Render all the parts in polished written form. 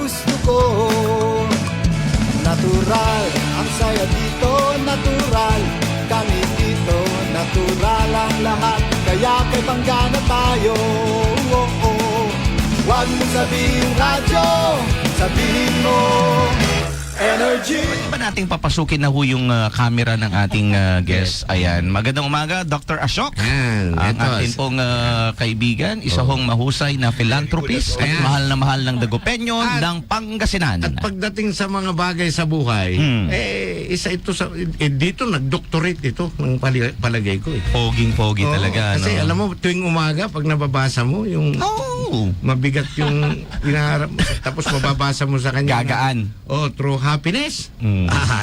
gusto ko. Natural, ang saya dito, natural. Kami dito, natural ang lahat. Kaya kay panggana tayo. Huwag mo sabihin radyo, sabihin mo energy. Pwede ba nating papasukin na ho yung camera ng ating guest? Ayan. Magandang umaga, Dr. Ashok. Ang atin pong kaibigan, isa hong mahusay na philanthropist at mahal ng Dagupeño ng Pangasinan. At pagdating sa mga bagay sa buhay, isa ito sa dito nag-doctorate ito ng palagay ko. Poging-pogi talaga. Kasi alam mo, tuwing umaga, pag nababasa mo, yung mabigat yung inaharap mo, tapos mababasa mo sa kanya. Gagaan. True happiness.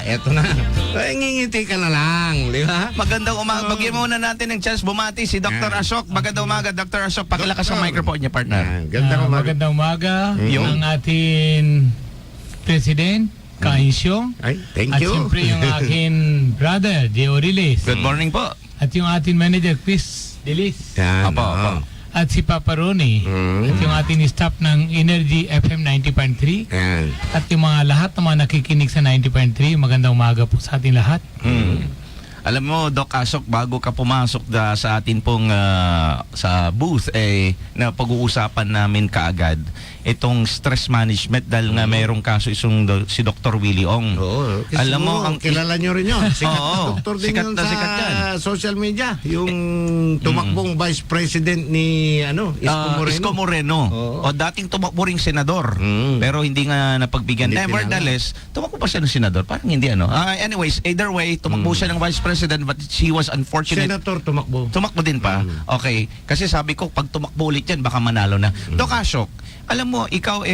Eto na. Ngingiti ka na lang, di ba? Magandang umaga. Bagyan muna natin ng chance bumati si Dr. Ashok. Magandang umaga, Dr. Ashok. Pakilakas ang microphone niya, partner. Magandang umaga. Ang ating President, Kaisyong. Thank at you. siyempre yung aking brother, Gio Riles. Good morning po. At yung ating manager, Chris Delis. Apo. At si Papa Ronnie. At yung ating staff ng Energy FM 90.3. At yung mga lahat ng mga nakikinig sa 90.3. Magandang umaga po sa ating lahat. Alam mo, Doc Ashok, bago ka pumasok sa atin pong sa booth, na pag-uusapan namin kaagad itong stress management dahil nga mayroong kaso si Dr. Willie Ong. Alam mo, kilala nyo rin yun. Sikat na doktor din sikat yun na sikat yan. sa social media. Yung tumakbong vice president ni Isko Moreno. O dating tumakbo ring senador. Pero hindi nga napagbigyan. Nevertheless, tumakbo pa siya ng senador. Parang hindi anyways, either way, tumakbo siya ng vice president but she was unfortunate. Senator tumakbo. Tumakbo din pa? Okay. Kasi sabi ko, pag tumakbo ulit yan, baka manalo na. Doc Ashok, alam mo, ikaw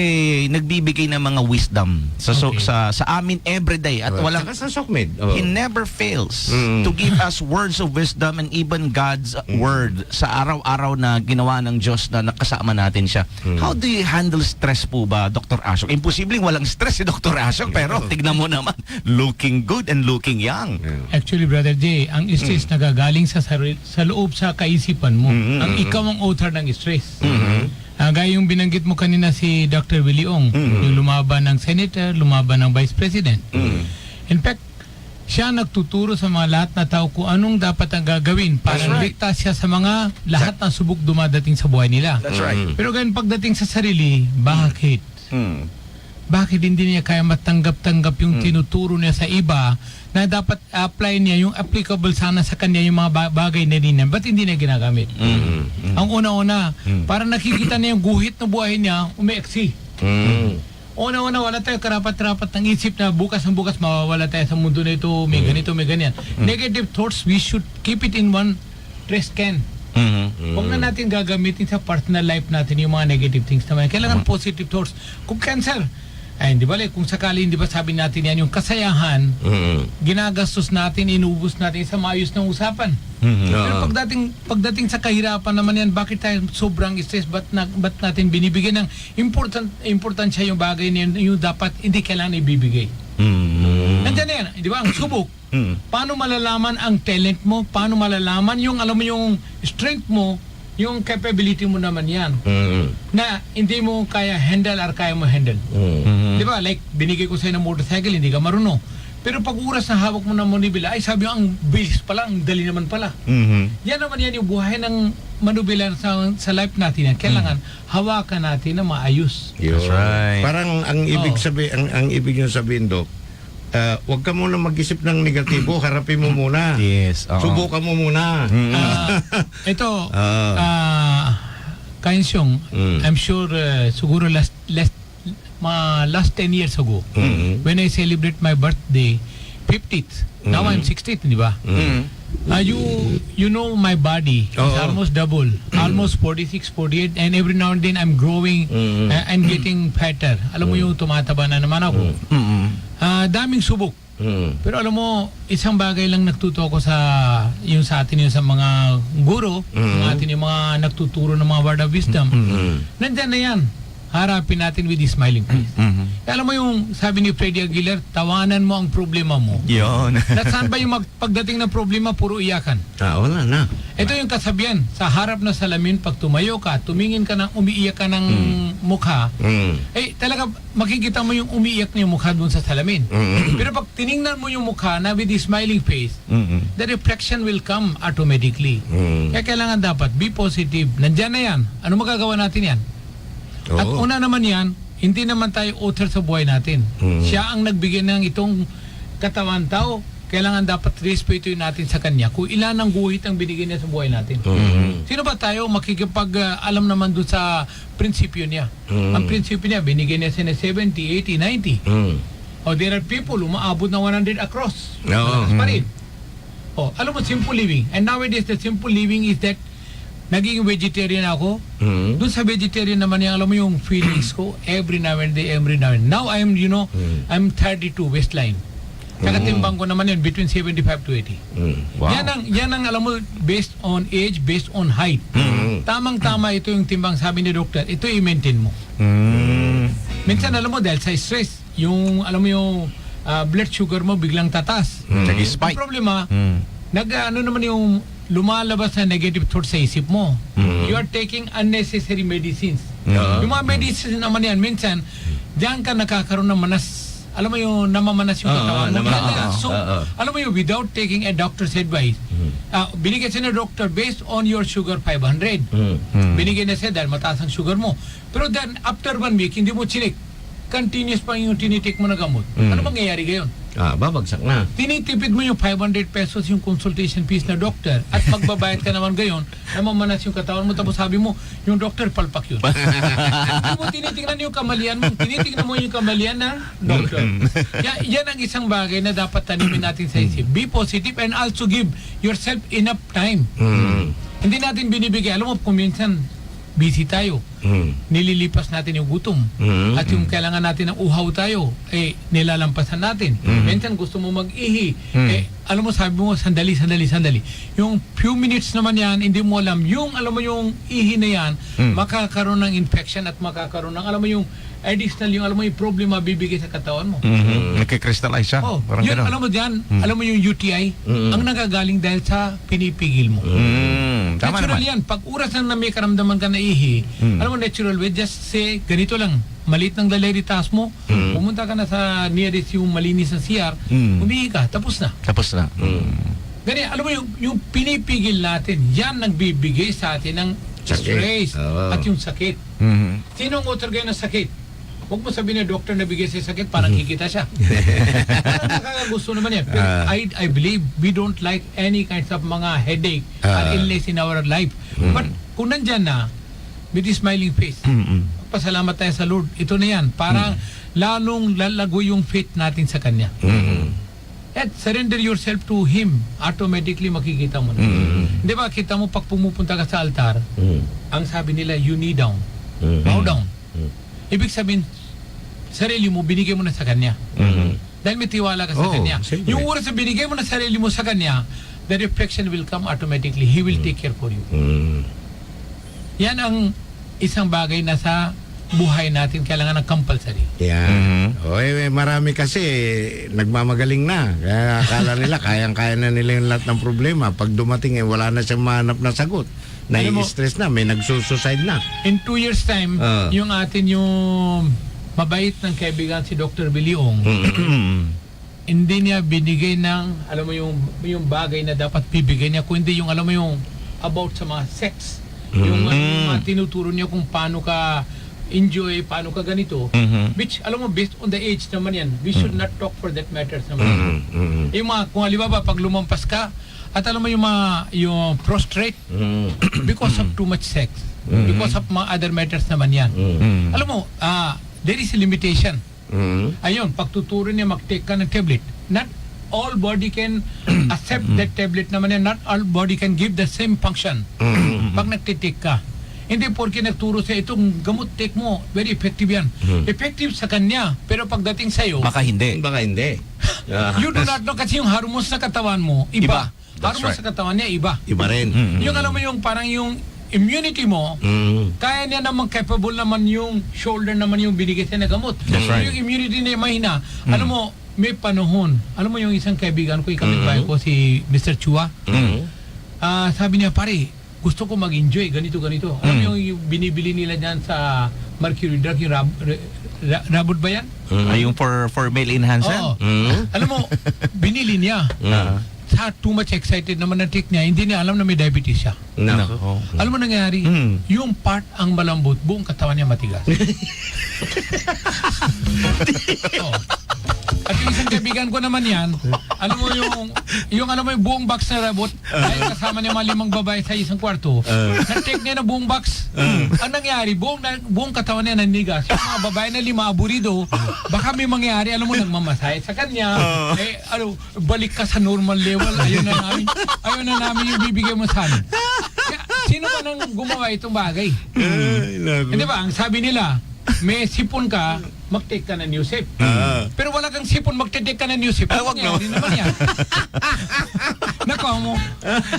nagbibigay ng mga wisdom sa amin everyday at walang sa SOCMED. He never fails to give us words of wisdom and even God's word sa araw-araw na ginawa ng Diyos na nakasama natin siya. How do you handle stress po ba, Dr. Ashok? Imposibleng walang stress si Dr. Ashok, pero tignan mo naman, looking good and looking young. Actually, Brother Jay, ang stress nagagaling sa loob sa kaisipan mo. Ang ikaw ang author ng stress. Gaya yung binanggit mo kanina si Dr. Willie Ong, yung lumaban ng senator, lumaban ng vice president. In fact, siya nagtuturo sa mga lahat na tao kung anong dapat ang gagawin para ligtas siya sa mga lahat ng subok dumadating sa buhay nila. That's right. Pero ganun pagdating sa sarili, bakit? Bakit hindi niya kaya matanggap-tanggap yung tinuturo niya sa iba na dapat apply niya yung applicable sana sa kanya yung mga bagay na din. Ba't hindi niya ginagamit? Ang una-una, parang nakikita niya yung guhit na buhay niya, umeeksi. Una-una, wala tayo karapat-rapat ng isip na bukas mawawala tayo sa mundo na ito, may ganito, may ganyan. Negative thoughts, we should keep it in one trash can. Huwag na natin gagamitin sa personal life natin yung mga negative things naman. Kailangan positive thoughts. Kung cancer, di ba, kung sakali, hindi ba sabi natin yan, yung kasayahan, ginagastos natin, inubos natin sa maayos ng usapan. Pero pagdating sa kahirapan naman yan, bakit tayo sobrang stress? Ba't natin binibigyan ng importansya yung bagay na yung dapat hindi kailangan ibibigay? Nandiyan na yan, di ba, ang subok. Paano malalaman ang talent mo? Paano malalaman yung, alam mo, yung strength mo, yung capability mo naman yan na hindi mo kaya handle or kaya mo handle. Di ba? Like, binigay ko sa'yo ng motorcycle, hindi ka marunong. Pero pag oras na hawak mo ng manubila, ay sabi ang bilis pala, ang dali naman pala. Yan naman yan yung buhay ng manubila sa life natin yan. Kailangan hawakan natin na maayos. That's right. Parang ang ibig nyo sabihin, Doc, huwag ka muna mag-isip ng negatibo, harapin mo muna. Yes. Subukan mo muna. Ito, Kainsyong, I'm sure siguro last 10 years ago, when I celebrate my birthday, 50th, now I'm 60th, di ba? You know my body is almost double, almost 46, 48, and every now and then I'm growing and getting fatter. Alam mo yung tumataba na naman ako. Daming subok. Pero alam mo, isang bagay lang nagtuto ako sa atin yung sa mga guro, sa atin yung mga nagtuturo ng mga word of wisdom. Nandyan na yan. harapin natin with the smiling face. Alam mo yung sabi ni Freddie Aguilar, tawanan mo ang problema mo. Yun. Nasaan ba yung pagdating ng problema, puro iyakan? Wala na. Ito yung kasabihan, sa harap na salamin, pag tumayo ka, tumingin ka ng umiiyak ka ng mukha, talaga makikita mo yung umiiyak na yung mukha dun sa salamin. Pero pag tiningnan mo yung mukha na with the smiling face, the reflection will come automatically. Kaya kailangan dapat be positive. Nandyan na yan. Ano magagawa natin yan? At Oo. una naman yan, hindi naman tayo author sa buhay natin. Siya ang nagbigay ng itong katawan tao. Kailangan dapat respetuhin natin sa kanya kung ilan ang guhit ang binigay niya sa buhay natin. Sino ba tayo makikipag-alam naman doon sa prinsipyo niya? Ang prinsipyo niya, binigay niya siya na 70, 80, 90. There are people umaabot na 100 across. Malakas pa rin. Alam mo, simple living. And nowadays, the simple living is that naging vegetarian ako. Doon sa vegetarian naman yan, alam mo yung feelings ko every now and then. Now I'm 32 Westline. Kakatimbang ko naman yun between 75 to 80. Wow. Yan ang alam mo, based on age, based on height. Tamang-tama ito yung timbang, sabi ni doktor, ito i-maintain mo. Minsan alam mo, dahil sa stress, yung alam mo yung blood sugar mo biglang tatas. Nag-spike. Ang problema, ano naman yung lumalabas na negative thoughts sa isip mo. You are taking unnecessary medicines. Yung mga medicines naman yan, minsan, diyan ka nakakaroon ng manas. Alam mo yung namamanas yung katawan mo. So, alam mo yung without taking a doctor's advice, binigyan siya ng doctor based on your sugar 500. Binigyan na siya dahil mataas ang sugar mo. Pero then, after 1 week, hindi mo chinik. Continuous pa yung tinitik mo na gamot. Ano mangyayari gayon? Babagsak na. Tinitipid mo yung 500 pesos yung consultation fees na doctor at magbabayad ka naman gayon, namamanas yung katawan mo, tapos sabi mo, yung doctor palpak yun. Hindi mo tinitingnan yung kamalian mo, tinitingnan mo yung kamalian ng doctor. Yan ang isang bagay na dapat tanimin natin sa isip. Be positive and also give yourself enough time. Hindi natin binibigay. Alam mo, kung minsan, busy tayo. Nililipas natin yung gutom. At yung kailangan natin ng uhaw tayo, nilalampasan natin. Minsan gusto mo mag-ihi. Alam mo, sabi mo, sandali. Yung few minutes naman yan, hindi mo alam. Yung, alam mo yung ihi na yan, makakaroon ng infection at makakaroon ng, alam mo yung additional, yung alam mo yung problema bibigay sa katawan mo. Nagkikrystallize siya. Parang Yun, gano'n. alam mo dyan, alam mo yung UTI, ang nagagaling dahil sa pinipigil mo. Tama Natural naman. yan. Pag oras na may karamdaman ka na ihi, alam mo, natural way, just say, ganito lang, maliit ng daliri taas mo, pumunta ka na sa nearest yung malinis na CR, umihi ka, tapos na. Ganyan, alam mo, yung pinipigil natin, yan nagbibigay sa atin ng stress at yung sakit. Sino ang author ngayon ng sakit? Huwag mo sabihin na doktor na bigay sa sakit, parang kikita siya. Parang nakakagusto naman yan. Pero I believe we don't like any kinds of mga headache or illness in our life. But kung nandyan na, with the smiling face, pasalamat tayo sa Lord. Ito na yan. Parang lalong lalago yung faith natin sa Kanya. At surrender yourself to Him. Automatically makikita mo na. Di ba, kita mo pag pumupunta ka sa altar, ang sabi nila, you knee down. Bow down. Ibig sabihin, sarili mo, binigay mo na sa Kanya. Dahil may tiwala ka sa Kanya. Siyempre. Yung oras na binigay mo na sarili mo sa Kanya, the reflection will come automatically. He will take care for you. Yan ang isang bagay na sa buhay natin kailangan ng compulsory. Yan. Marami kasi nagmamagaling na. Kaya akala nila kayang-kaya na nila yung lahat ng problema. Pag dumating wala na siyang mahanap na sagot. Nai-stress na, may nagsusuicide na. In 2 years time, yung atin yung mabait ng kaibigan si Dr. Biliong, hindi niya binigay ng, alam mo yung bagay na dapat bibigay niya, kundi yung, alam mo yung about sa mga sex. Yung mga tinuturo niya kung paano ka enjoy, paano ka ganito. Which, alam mo, based on the age naman yan, we should not talk for that matters naman. Yung mga, kung halimbawa, pag lumampas ka, at alam mo yung prostrate because of too much sex, because of mga other matters naman yan. Alam mo, there is a limitation. Ayun, pagtuturo niya mag-take ka ng tablet, not all body can accept that tablet naman yan, not all body can give the same function pag nagtitake ka. Hindi porke nagturo sa itong gamot take mo, very effective yan. Effective sa kanya, pero pagdating sa'yo, Baka hindi. you do not know kasi yung hormones sa katawan mo, iba. That's Hormones right. sa katawan niya, iba. Iba rin. Yung alam mo yung parang yung immunity mo, kaya niya naman capable naman yung shoulder naman yung binigay sa na gamot. That's right. Yung immunity niya mahina. Alam mo, may panahon. Alam mo yung isang kaibigan ko, ikamit ko si Mr. Chua. Sabi niya, pare, gusto ko mag-enjoy, ganito. Alam mo yung binibili nila dyan sa Mercury Drug, yung Rabot ba yan? Yung for male enhancer? Oo. Alam mo, binili niya. Sa too much excited naman na take niya, hindi niya alam na may diabetes siya. Nako. Alam mo nangyari, yung part ang malambot, buong katawan niya matigas. Oo. At yung isang kaibigan ko naman yan, alam mo yung alam mo yung buong box na Rabot, ay kasama niya mga 5 babae sa isang kwarto, na-take niya na buong box. Ang nangyari, buong katawan niya nanigas. Yung mga babae na 5 aburido, baka may mangyari, alam mo, nagmamasahe sa kanya, balik ka sa normal level, ayun na namin yung bibigay mo sa amin. Kaya, sino ba nang gumawa itong bagay? Hindi ba, ang sabi nila, may sipon ka, mag-take ka ng new sip. Pero wala kang sipon, mag-take ka ng new sip. Wag no. Hindi naman yan. Nako mo.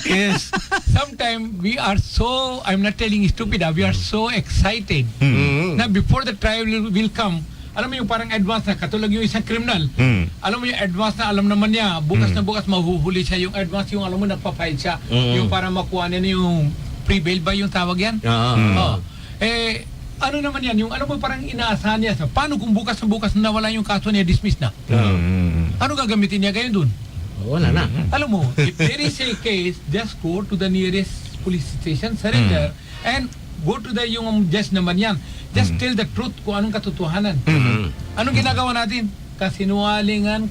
Yes. Sometimes we are so, I'm not telling you stupid, we are so excited na before the trial will come, alam mo yung parang advance na, katulad yung isang criminal. Alam mo yung advance na, alam naman niya, bukas na bukas mahuhuli siya. Yung advance, yung alam mo, nagpa-file siya. Yung para makuha niya yung pre-bail ba yung tawag yan? Ano naman yan, yung alam mo parang inaasahan niya. Paano kung bukas na bukas nawala yung kaso niya, dismiss na? Ano gagamitin niya ngayon dun? Wala na. Alam mo, if there is a case, just go to the nearest police station, surrender, and go to the yung judge naman yan. Just tell the truth kung anong katotohanan. Anong ginagawa natin? Kasinwalingan.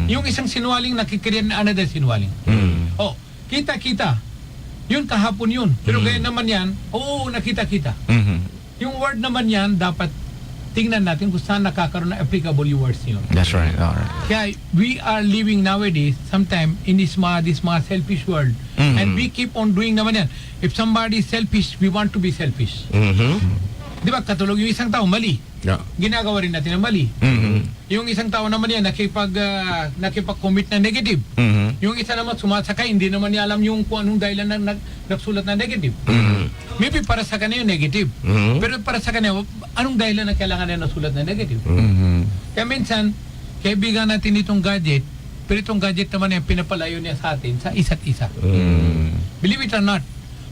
Yung isang sinwaling nakikreate na another sinwaling. Kita. Yun kahapon yun. Pero ngayon naman yan, nakita. Yung word naman yan, dapat tingnan natin kung saan nakakaroon na applicable yung words yun. That's right. All right. Kaya we are living nowadays, sometime in this mga selfish world. And we keep on doing naman yan. If somebody is selfish, we want to be selfish. Di ba, katulog yung isang tao, mali. Ginagawa rin natin na mali. Yung isang tao naman yan, nakipag-commit na negative. Yung isa naman sumasakay, hindi naman niya alam yung kung anong dahilan na nagsulat na negative. Maybe para sa kanya yung negative. Pero para sa kanya, anong dahilan na kailangan niya nasulat na negative? Kaya minsan, kaibigan natin itong gadget, pero itong gadget naman yung pinapalayo niya sa atin sa isa't isa. Believe it or not,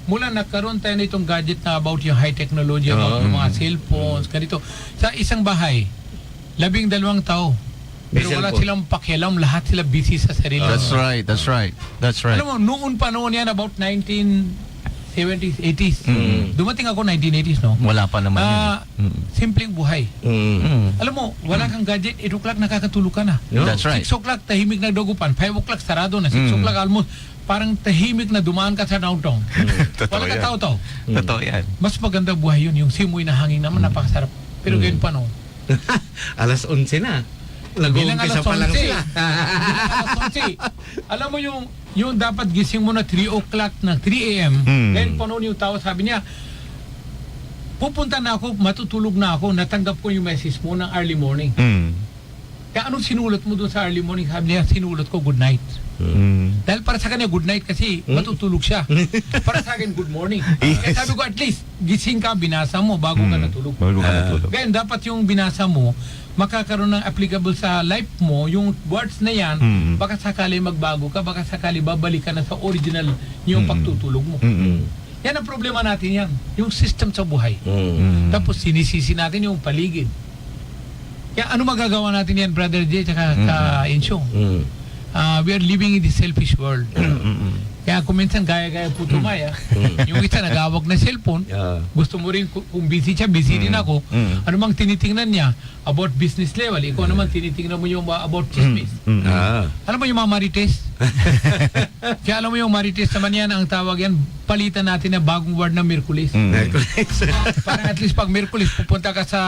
mula nagkaroon tayo na itong gadget na about yung high technology, about yung mga cellphones, ganito. Sa isang bahay, 12 tao. Pero wala silang pakialam, lahat sila busy sa sarili. That's right. Alam mo, noon yan, about 1970s, 80s. Dumating ako 1980s, no? Wala pa naman yun. Simpleng buhay. Alam mo, wala kang gadget, 8 o'clock nakakatulog ka na. That's right. 6 o'clock, tahimik na dagupan. 5 o'clock, sarado na. 6 o'clock, almost, parang tahimik na dumaan ka sa downtown. Wala ka tao-tao. Totoo yan. Mas maganda buhay yun, yung simoy na hangin naman, napakasarap. Pero ganyan pa, no? Alas 11 na. Bilang Nag-uumpisa alas pa lang 11. sila. Alas 11. Alam mo yung dapat gising mo na 3 o'clock na 3 a.m. Then pa noon yung tao, sabi niya, pupunta na ako, matutulog na ako, natanggap ko yung message mo ng early morning. Kaya anong sinulat mo doon sa early morning? Sabi niya, sinulat ko good night. Dahil para sa kanya good night kasi matutulog siya. Para sa akin good morning. Kaya sabi ko at least gising ka, binasa mo bago ka natulog. Kaya dapat yung binasa mo makakaroon ng applicable sa life mo, yung words na yan, baka sakali magbago ka, baka sakali babalik ka na sa original yung pagtutulog mo. Yan ang problema natin yan, yung system sa buhay. Tapos sinisisi natin yung paligid. Kaya ano magagawa natin yan, Brother Jay, tsaka Insyo? We are living in this selfish world. Kaya kung minsan gaya-gaya po tumaya, yung isa nagawag na cellphone, gusto mo rin kung busy siya, busy din ako, ano mang tinitingnan niya about business level, ikaw naman tinitingnan mo yung about chismis. Alam mo yung mga marites? Kaya alam mo yung marites naman yan, ang tawag yan, palitan natin na bagong word na Miyerkules. Parang at least pag Miyerkules, pupunta ka sa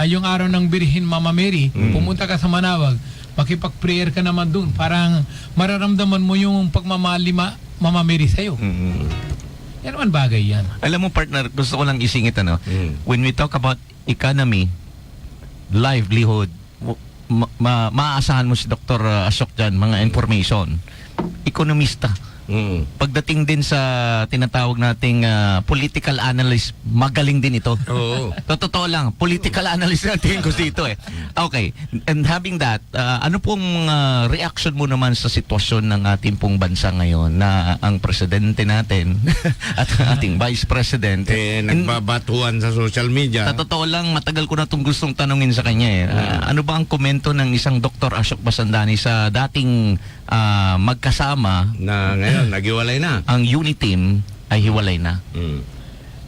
yung araw ng Birhen Mama Mary, pumunta ka sa Manawag, makipag-prayer ka naman dun. Parang mararamdaman mo yung pagmamahal ni Mama Mary sa'yo. Yan naman bagay yan. Alam mo partner, gusto ko lang isingit when we talk about economy, livelihood, maaasahan mo si Dr. Ashok dyan, mga information. Ekonomista. Pagdating din sa tinatawag nating political analyst, magaling din ito. Oo. Totoo lang, political analyst na tingin ko dito eh. Okay, and having that, ano pong reaction mo naman sa sitwasyon ng ating pong bansa ngayon na ang presidente natin at ang ating vice president Nagbabatuan sa social media. sa totoo lang, matagal ko na itong gustong tanungin sa kanya eh. Ano ba ang komento ng isang Dr. Ashok Basandani sa dating magkasama Na ngayon, naghiwalay na. ang unit team ay hiwalay na?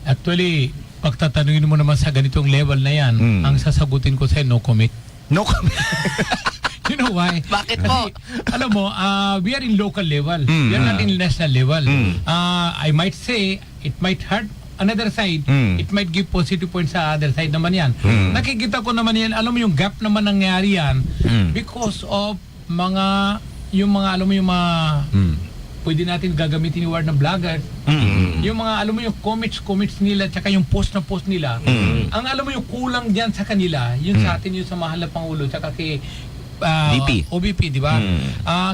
Actually, pagtatanungin mo naman sa ganitong level na yan, ang sasagutin ko sa'yo, no comment. No comment. You know why? Bakit po? Alam mo, we are in local level. We are not in national level. I might say, it might hurt another side. It might give positive points sa other side naman yan. Nakikita ko naman yan, alam mo yung gap naman nangyari yan because of alam mo yung mga pwede natin gagamitin yung word ng vloggers. Yung mga, alam mo yung comments nila, tsaka yung post nila. Ang alam mo yung kulang dyan sa kanila, yun sa atin, yung sa mahal na Pangulo, tsaka kay OBP, di ba?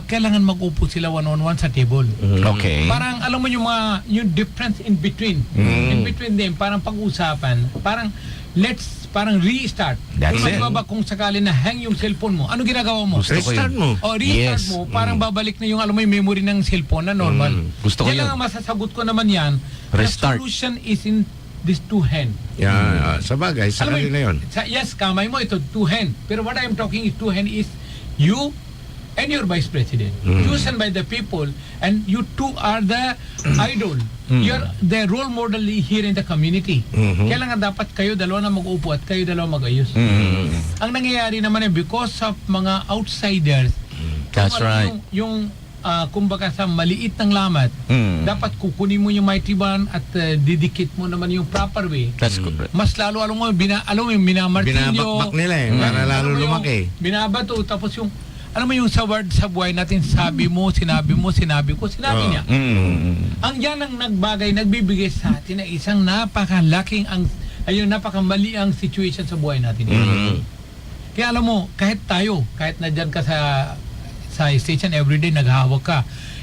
Kailangan mag-upo sila one-on-one sa table. Okay. Parang, alam mo yung difference in between. In between them, parang pag-usapan, parang, parang restart. That's it. Kung sakali na hang yung cellphone mo, ano ginagawa mo? Gusto ko Restart yun. mo. O restart Yes. mo, parang babalik na yung alam mo yung memory ng cellphone na normal. Gusto ko Yan yun. lang ang masasagot ko naman yan. Restart. The solution is in these two hands. Yeah, sa bagay, sa Alam mo kanila yun. Yes, kamay mo ito, two hand. Pero what I am talking is two hand is you and your vice president. Chosen by the people, and you two are the idol. You're the role model here in the community. Kailangan dapat kayo dalawa na mag-upo at kayo dalawa mag-ayos. Ang nangyayari naman because of mga outsiders, That's right. Yung kumbaga sa maliit ng lamat, dapat kukunin mo yung mighty one at didikit mo naman yung proper way. That's correct. Mas lalo, alam mo yung minamartilyo. Binabakbak nila para lalo Alam mo yung lumaki. Binabato, tapos yung, alam mo yung sa word sa buhay natin, sabi mo, sinabi niya. Ang yan ang nagbibigay sa atin ng isang napakamali ang situation sa buhay natin. Kaya alam mo, kahit na dyan ka sa station everyday, naghahawak ka,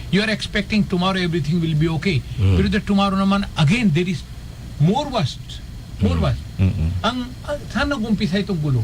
you are expecting tomorrow everything will be okay. Pero the tomorrow naman, again, there is more worst. Saan nag-umpisa itong gulo?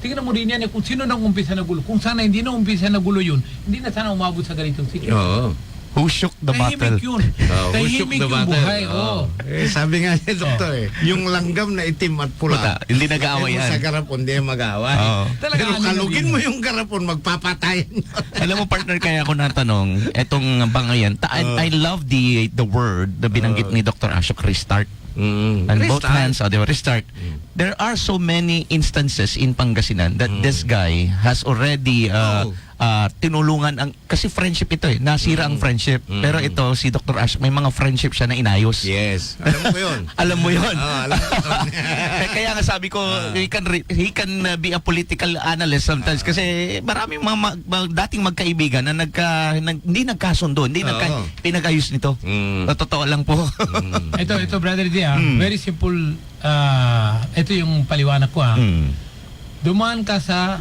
Tingnan mo rin yan, kung sino nag-umpisa na gulo. Kung sana hindi na-umpisa na gulo yun, hindi na sana umabot sa ganitong situation. Oo. Who shook the battle? Tahimik yun. Who shook Tahimik the yung battle? buhay. Oo. Sabi nga niya, doktor yung langgam na itim at pula. Puta, hindi nag-aaway Sa yan. garapon, di mag-aaway. Oo. Talaga, Pero ano kalugin yun? mo yung garapon, magpapatayan. Alam mo, partner, kaya ako natanong, etong bangayan, I love the word na binanggit ni Dr. Ashok, restart. And both hands, di ba, restart. There are so many instances in Pangasinan that this guy has already tinulungan kasi friendship ito nasira ang friendship. Pero ito, si Dr. Ash, may mga friendship siya na inayos. Yes. Alam mo ko yun. Alam mo yun. Alam ko. Kaya nga sabi ko, he can be a political analyst sometimes kasi maraming dating magkaibigan na hindi nagkasundo, hindi pinag-ayos nito. Totoo lang po. Ito brother D, very simple. Ito yung paliwanag ko. Dumaan ka sa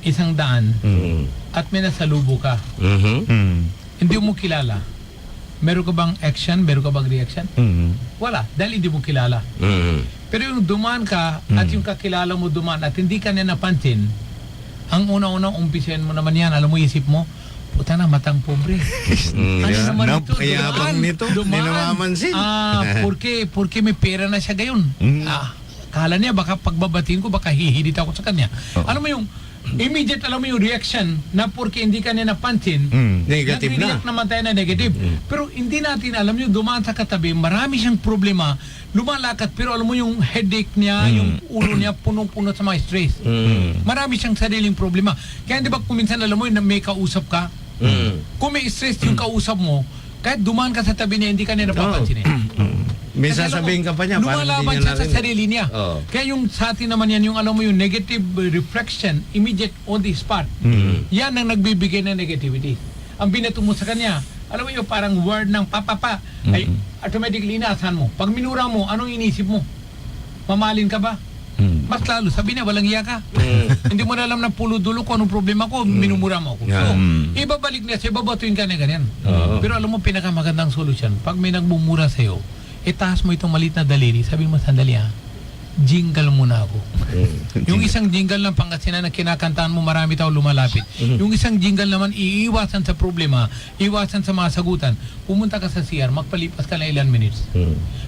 isang daan at may nasalubo ka. Hindi mo kilala. Meron ka bang action? Meron ka bang reaction? Wala, dahil hindi mo kilala. Pero yung dumaan ka at yung kakilala mo dumaan at hindi ka na napansin, ang una-unang umpisahan mo naman yan, alam mo, isip mo, puta na, matang pobre. Naman ito? Napakayabang nito. Hindi namamansin. Porque may pera na siya gayon. Kala niya, baka pagbabatiin ko, baka hihidit ako sa kanya. Alam mo yung immediate, alam mo yung reaction na porque hindi ka na napansin, Negative na. nag-react naman tayo na negative. Pero hindi natin alam yung dumaan sa katabi, marami siyang problema, lumalakad, pero alam mo yung headache niya, yung ulo niya, punong-puno sa mga stress. Marami siyang sariling problema. Kaya di ba kung minsan alam mo yung may kausap ka, kung may stress yung kausap mo, kahit dumaan ka sa tabi niya, hindi ka na napapansin May Kasi alam mo, sasabihin ka pa niya, parang lumalaban hindi siya niya sa narinig. sarili niya. Kaya yung sa atin naman yan, yung alam mo yung negative reflection, immediate on the spot, yan ang nagbibigay ng negativity. Ang binato mo sa kanya, alam mo yung parang word ng papapa, ay automatically inaasahan mo. Pag minura mo, anong inisip mo? Mamalin ka ba? Mas lalo, sabi niya, walang iya ka. Hindi mo na alam na pulo-dulo kung anong problema ko, minumura mo ako. So, ibabalik niya sa'yo, babatuin ka na ganyan. Pero alam mo, pinakamagandang solusyon, pag may nagmumura sa'yo, itaas mo itong maliit na daliri, sabi mo, sandali jingle muna ako. Yung isang jingle ng Pangasinan na kinakantahan mo, marami tao lumalapit. Yung isang jingle naman, iiwasan sa problema, iiwasan sa mga sagutan. Pumunta ka sa CR, magpalipas ka na ilan minutes.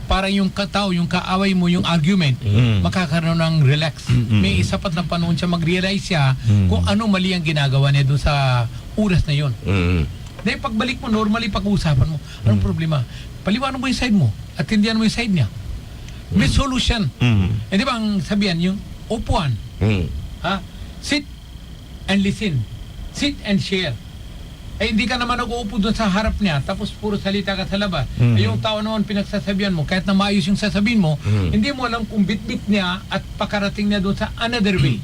Para yung tao, yung kaaway mo, yung argument, makakaroon ng relax. May sapat na panahon siya, mag-realize siya kung ano mali ang ginagawa niya doon sa oras na yun. Dahil pagbalik mo, normally pag-uusapan mo, anong problema? Paliwanag mo yung side mo at tindihan mo yung side niya. May solution. Di ba ang sabihan, yung upuan, sit and listen, sit and share. Hindi ka naman nag-uupo doon sa harap niya tapos puro salita ka sa labas. Yung tao naman pinagsasabihan mo, kahit na maayos yung sasabihin mo, hindi mo alam kung bit-bit niya at pakarating niya doon sa another way.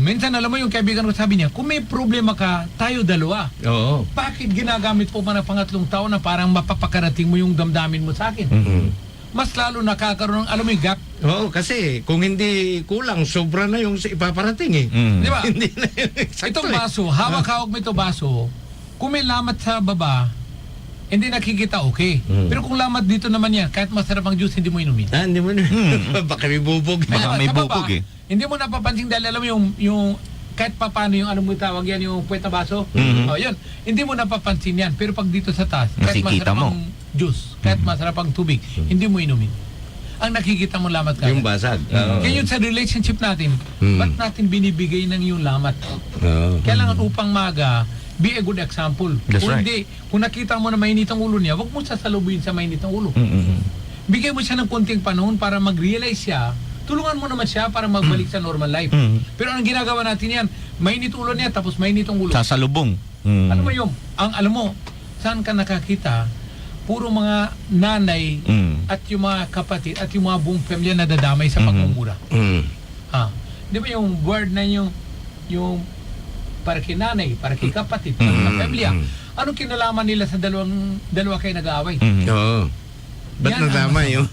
Minsan alam mo yung kaibigan ko sabi niya, kung may problema ka, tayo dalawa. Bakit ginagamit po pa ng pangatlong tao na parang mapapakarating mo yung damdamin mo sa akin? Mas lalo nakakaroon ng, alam mo yung gap. Kasi kung hindi kulang, sobra na yung ipaparating Di ba? Hindi na yung eksakto Itong baso, hawak-hawak mo itong baso, kung may lamat sa baba, hindi nakikita, okay. Pero kung lamat dito naman yan, kahit masarap ang juice, hindi mo inumin. Hindi mo baka may bubog. Baka may Sa baba, bubog eh. Hindi mo napapansin dahil alam mo yung kahit pa paano yung anong tawag yan, yung puwet na baso. Yun. Hindi mo napapansin yan. Pero pag dito sa taas, kahit Nakikita masarap mo. ang juice, kahit masarap ang tubig, hindi mo inumin. Ang nakikita mo lamat ka. Yung basag. Kaya yun sa relationship natin, ba't natin binibigay ng yung lamat? Kailangan upang maga, be a good example. That's Kung right. hindi, kung nakita mo na mainit ang ulo niya, wag mo sasalubuin sa mainit ang ulo. Bigay mo siya ng konting panahon para mag-realize siya. Tulungan mo naman siya para magbalik sa normal life. Pero ang ginagawa natin yan, mainit ulo niya tapos mainit ang ulo. Sasalubong. Alam mo yung, alam mo, saan ka nakakita? Puro mga nanay at yung mga kapatid at yung mga buong pamilya na dadamay sa pagmumura. Di ba yung word na yung para kay nanay, para kay kapatid, para sa pamilya. Anong kinalaman nila sa dalawa kayo nag-aaway? Ba't Yan ang nadama yung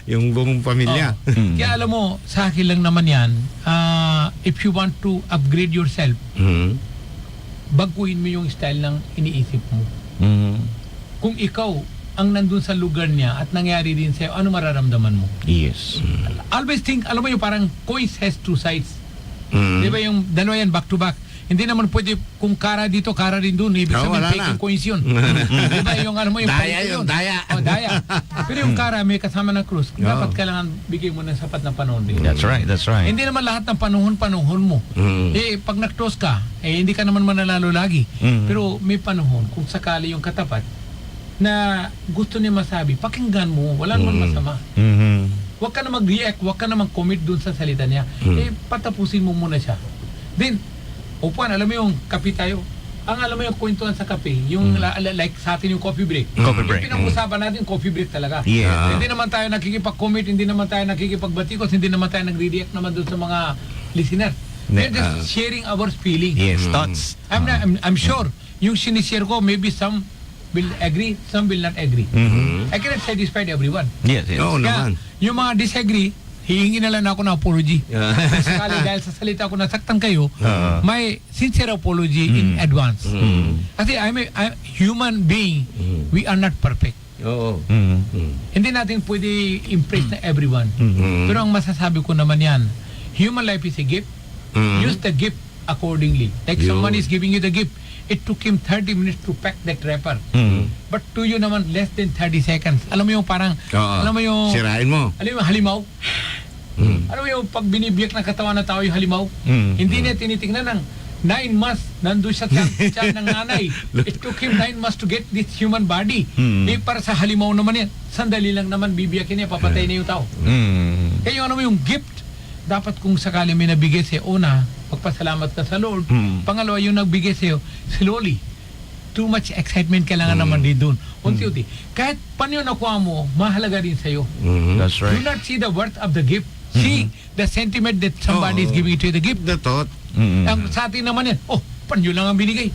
yung buong pamilya? Kaya alam mo, sa akin lang naman yan, if you want to upgrade yourself, baguhin mo yung style ng iniisip mo. Kung ikaw ang nandun sa lugar niya at nangyari din sa'yo, ano mararamdaman mo? Yes. Always think, alam mo yung parang coins has two sides. Di ba yung dalawa yan back to back? Hindi naman pwede kung kara dito, kara rin doon. Ibig sabihin, wala fake na. coins yun. Di ba yung alam mo yung Daya fake yun, daya. Daya. Pero yung kara may kasama ng krus. Dapat kailangan bigay mo ng sapat na panahon din. That's right, that's right. Hindi naman lahat ng panahon mo. Pag nag-close ka, hindi ka naman mananalo lagi. Pero may panahon, kung sakali yung katapat, na gusto niya masabi, pakinggan mo, wala naman masama. Huwag ka na mag-react, huwag ka na mag-commit dun sa salita niya. Patapusin mo muna siya. Then, upuan, alam mo yung kape tayo? Ang alam mo yung kwentuhan sa kape, yung like sa atin yung coffee break. Coffee break. Yung pinag-usapan natin, coffee break talaga. Yeah. Hindi naman tayo nakikipag-commit, hindi naman tayo nakikipag-batikos, hindi naman tayo nag-react naman dun sa mga listener. We're just sharing our feelings. Yes, thoughts. I'm sure, yung sinishare ko, maybe some will agree, some will not agree. I cannot satisfy everyone. Yes, yes. Oo Kaya, naman. yung mga disagree, hihingi na lang ako ng apology. Kung sakali dahil sa salita ko nasaktan kayo, may sincere apology in advance. Kasi I'm a human being. We are not perfect. Oo. Hindi natin pwede impress na everyone. Pero ang masasabi ko naman yan, human life is a gift. Use the gift accordingly. Like someone is giving you the gift, it took him 30 minutes to pack that wrapper. But to you naman, less than 30 seconds. Alam mo yung parang, alam mo yung, Sirain mo. alam mo yung halimaw? Alam mo yung pag binibiyak ng katawan ng tao yung halimaw? Hindi niya tinitingnan ng 9 months, nandun siya tiyan ng nanay. It took him 9 months to get this human body. Para sa halimaw naman yan, sandali lang naman bibiyakin niya, papatay na yung tao. Kaya yung ano mo yung gift, dapat kung sakali may nabigay sa'yo, una, magpasalamat ka sa Lord. Pangalawa, yung nagbigay sa'yo, slowly. Too much excitement kailangan naman din doon. Unti-unti. Kahit paano yung nakuha mo, mahalaga din sa'yo. That's Do right. not see the worth of the gift. See the sentiment that somebody is giving to you the gift. The thought. Ang sa atin naman yan, panyo lang ang binigay.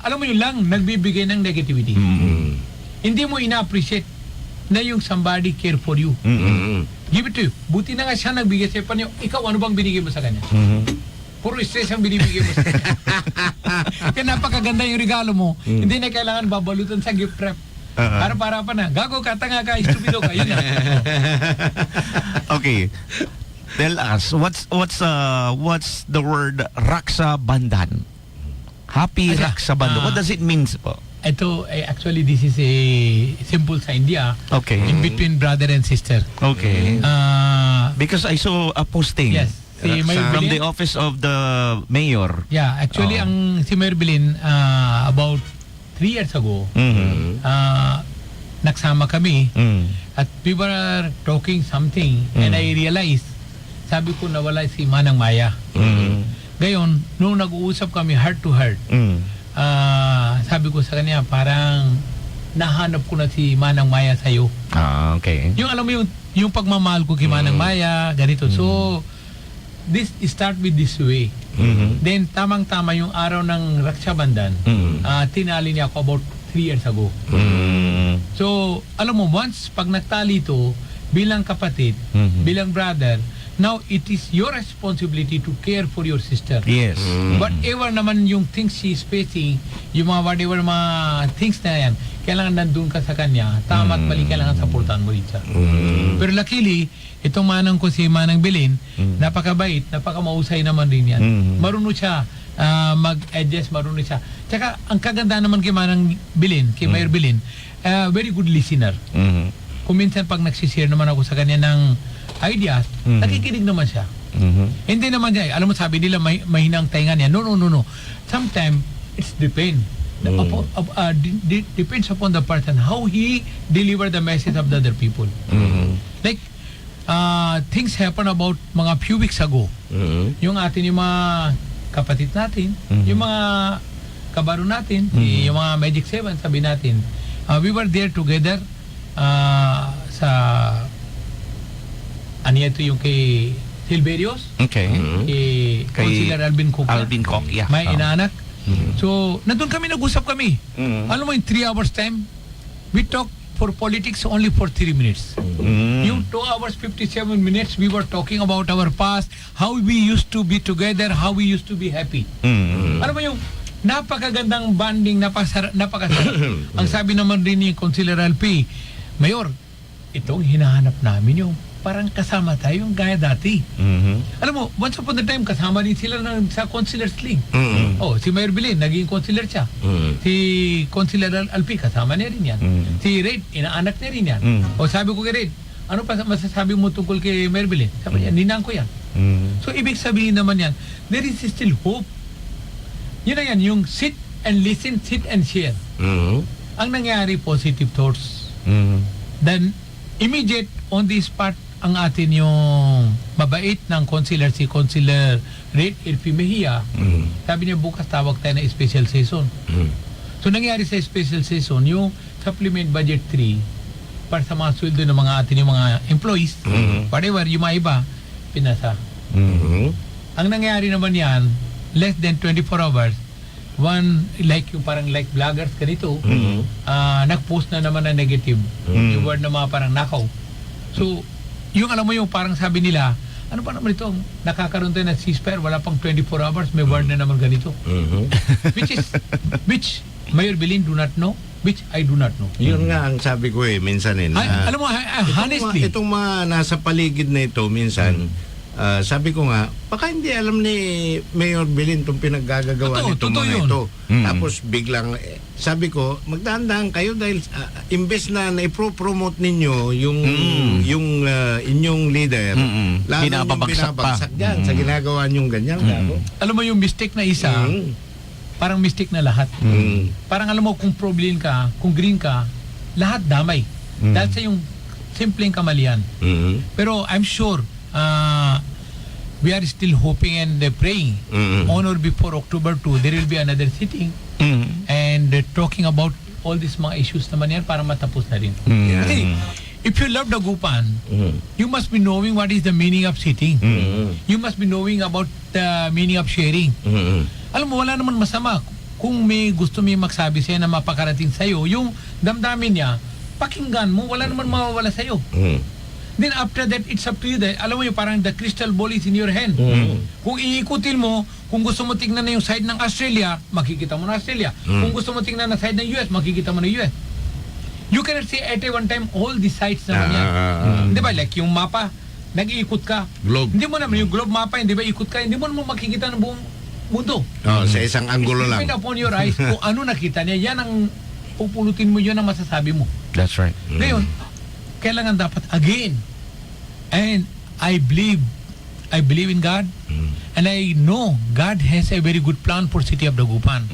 Alam mo yung lang, nagbibigay ng negativity. Hindi mo ina-appreciate na yung somebody care for you. give it to you. Buti na nga siya nagbigay sa'yo. Ikaw, ano bang binigay mo sa kanya? Puro stress ang binibigay mo sa kanya. Kaya napakaganda yung regalo mo. Hindi na kailangan babalutan sa gift wrap. Para pa na. Gago ka, tanga ka, stupido ka. Yun na. Okay. Tell us, what's the word Raksa Bandhan? Happy Asa, Raksa Bandhan. What does it mean po? Ito, actually, this is a symbol sa India. Okay. In between brother and sister. Okay. Because I saw a posting. Yes. Si Mayor From Bilin. the office of the mayor. Yeah, actually, ang si Mayor Bilin, about 3 years ago, nagsama kami at we were talking something and I realized, sabi ko nawala si Manang Maya. Gayon, nung nag-uusap kami heart to heart, sabi ko sa kanya, parang nahanap ko na si Manang Maya sa'yo. Okay. Yung alam mo yung pagmamahal ko kay Manang Maya, ganito. So, this start with this way. Then, tamang-tama yung araw ng Raksha Bandhan, tinali niya ako about 3 years ago. So, alam mo, once pag nagtali ito, bilang kapatid, bilang brother, now it is your responsibility to care for your sister. Yes. Whatever naman yung things she is facing, yung mga whatever mga things na yan, kailangan nandun ka sa kanya, tama at mali, kailangan supportan mo rin siya. Pero luckily, itong manang ko si Manang Bilin, napakabait, napakamausay naman rin yan. Marunong siya mag-adjust, marunong siya. Tsaka, ang kaganda naman kay Manang Bilin, kay Mayor Bilin, very good listener. Kung minsan pag nagsishare naman ako sa kanya ng ideas, nakikinig naman siya. Hindi naman siya, alam mo sabi nila mahinang tainga niya. No. Sometimes, it's depends upon the person, how he deliver the message of the other people. Like, things happen about mga few weeks ago. Yung mga kapatid natin, yung mga kabaro natin, yung mga Magic 7, sabi natin, we were there together sa ito yung kay Silverios, Okay. kay Consular Alvin Cook. Alvin Cook, yeah. May inaanak. So, nandun kami, nag-usap kami. Alam mo, in 3 hours time, we talk for politics only for 3 minutes. Yung 2 hours, 57 minutes, we were talking about our past, how we used to be together, how we used to be happy. Alam mo yung napakagandang bonding, napakasarap. Ang sabi naman rin ni Consular LP, Mayor, itong hinahanap namin yung parang kasama tayo yung gaya dati. Alam mo, once upon a time, kasama din sila sa Consular's League. Si Mayor Bilin, naging consular siya. Si Consular Alpi, kasama niya rin yan. Si Red, inaanak niya rin yan. Sabi ko kay Red, ano pa masasabi mo tungkol kay Mayor Bilin? Sabi niya, ninang ko yan. So, ibig sabihin naman yan, there is still hope. Yun na yan, yung sit and listen, sit and share. Ang nangyari, positive thoughts. Then, immediate on this part, ang atin yung mabait ng consular, si Consular Red Elfi Mejia, sabi niya bukas tawag tayo na special session. So nangyari sa special session, yung supplement budget 3 para sa mga sweldo ng mga atin yung mga employees, whatever, yung mga iba, pinasa. Ang nangyari naman yan, less than 24 hours, one, like yung parang like vloggers ganito, nag-post na naman na negative. Yung word na mga parang nakaw. So, yung alam mo yung parang sabi nila, ano pa naman ito, nakakaroon tayo ng ceasefire, wala pang 24 hours, may word na naman ganito. Which Mayor Bilin do not know, which I do not know. Yun nga ang sabi ko minsan alam mo, honestly. Itong mga nasa paligid na ito, minsan, sabi ko nga, baka hindi alam ni Mayor Bilin itong pinaggagawa nitong mga yun. ito. Tapos biglang, sabi ko, magdahan-dahan kayo dahil imbes na na-promote ninyo yung inyong leader, lalo yung binabagsak dyan sa ginagawa nyong ganyan. Alam mo yung mistake na isa, parang mistake na lahat. Parang alam mo, kung problem ka, kung green ka, lahat damay. Dahil sa yung simpleng kamalian. Pero I'm sure, we are still hoping and praying on or before October 2 there will be another sitting and talking about all these mga issues naman yan para matapos na rin. Kasi if you love Dagupan, you must be knowing what is the meaning of sitting. You must be knowing about the meaning of sharing. Alam mo, wala naman masama kung may gusto may magsabi sa'yo na mapakarating sa'yo, yung damdamin niya, pakinggan mo, wala naman mawawala sa'yo. Then after that, it's up to you. Alam mo yung parang the crystal ball is in your hand. Kung iikutin mo, kung gusto mo tingnan na yung side ng Australia, makikita mo na Australia. Kung gusto mo tingnan na side ng US, makikita mo na US. You cannot see at one time all the sides naman yan. Di ba? Like yung mapa, nag-iikot ka. Globe. Hindi mo naman yung globe mapa, hindi ba ikot ka, hindi mo naman makikita ng buong mundo. Sa isang anggulo lang. Depend upon your eyes kung ano nakita niya, yan ang pupulutin mo, yun ang masasabi mo. That's right. Ngayon, kailangan dapat again. And I believe in God. And I know God has a very good plan for City of Dagupan.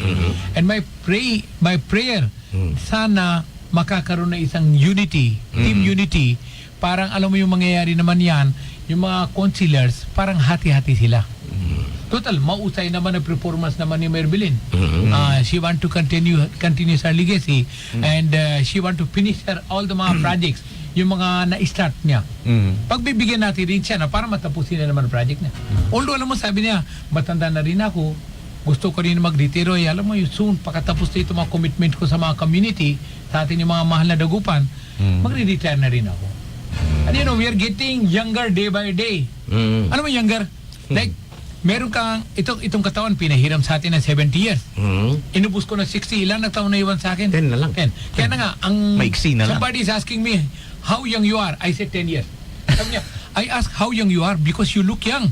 And my prayer, sana makakaroon na isang unity, team unity. Parang alam mo yung mangyayari naman yan, yung mga councilors, parang hati-hati sila. Total, mausay naman ang performance naman ni Merbilin. She want to continue her legacy, and she want to finish all the mga projects, yung mga na-start niya. Pagbibigyan natin rin siya na para matapusin na naman ang project niya. Although alam mo, sabi niya, matanda na rin ako, gusto ko rin mag-retiro. Alam mo, yung soon, pagkatapos na ito mga commitment ko sa mga community, sa atin yung mga mahal na dagupan, magre-retire na rin ako. And you know, we are getting younger day by day. Alam mo, younger? Like, meron kang, itong katawan, pinahiram sa atin ng 70 years. Inubos ko na 60. Ilan na taon na iwan sa akin? 10 na lang. 10. Kaya na nga, Maiksi na lang. somebody is asking me, how young you are? I said 10 years. Sabi niya, I ask how young you are because you look young.